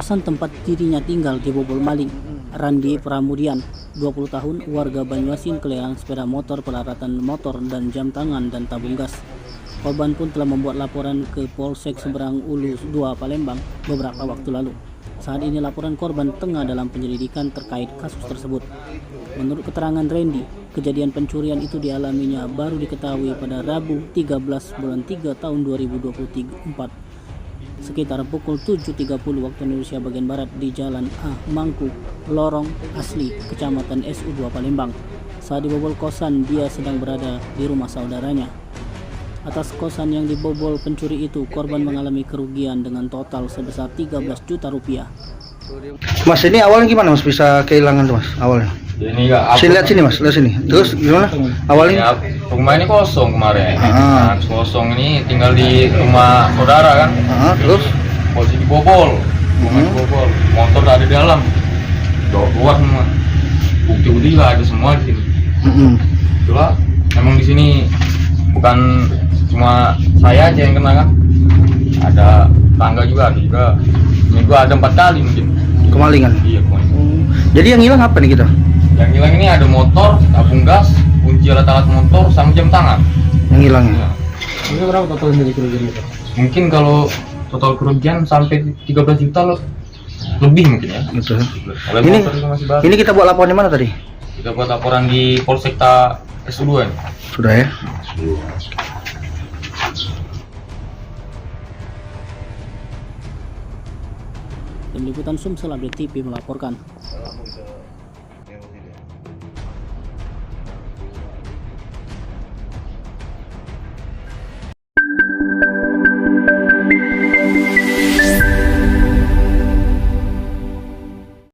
Kawasan tempat dirinya tinggal dibobol maling. Randi Pramudian, 20 tahun, warga Banyuasin, kehilangan sepeda motor, peralatan motor, dan jam tangan dan tabung gas. Korban pun telah membuat laporan ke Polsek Seberang Ulu 2 Palembang beberapa waktu lalu. Saat ini laporan korban tengah dalam penyelidikan terkait kasus tersebut. Menurut keterangan Randy, kejadian pencurian itu dialaminya baru diketahui pada Rabu 13 bulan 3 tahun 2024 sekitar pukul 7.30 waktu Indonesia bagian Barat di Jalan A Mangku, Lorong Asli, Kecamatan SU2 Palembang. Saat dibobol kosan, dia sedang berada di rumah saudaranya. Atas kosan yang dibobol pencuri itu, korban mengalami kerugian dengan total sebesar 13 juta rupiah. Mas, ini awalnya gimana Mas bisa kehilangan tuh Mas awalnya? Ini enggak. Lihat sini Mas, lihat sini. Terus gimana? Awalnya? Rumah ini kosong kemarin. Nah, kosong ini tinggal di rumah saudara kan. Terus? Posisi dibobol. Rumah dibobol. Motor ada di dalam. Keluar semua. Bukti-bukti lah ada semua di sini. Itulah. Emang di sini bukan cuma saya aja yang kena kan. Ada tangga juga, ada juga. Minggu ada 4 kali mungkin. Kemalingan? Iya, kemalingan. Jadi yang hilang apa nih kita? Yang hilang ini ada motor, tabung gas, kunci alat-alat motor, sama jam tangan. Yang hilangnya? Ini berapa total dari kerugian itu? Mungkin kalau total kerugian sampai 13 juta lebih mungkin ya. Betul. Ini, masih baru. Ini kita buat laporan di mana tadi? Kita buat laporan di Polsekta SU2 ini. Sudah ya? Tim Liputan Sumsel Update TV melaporkan.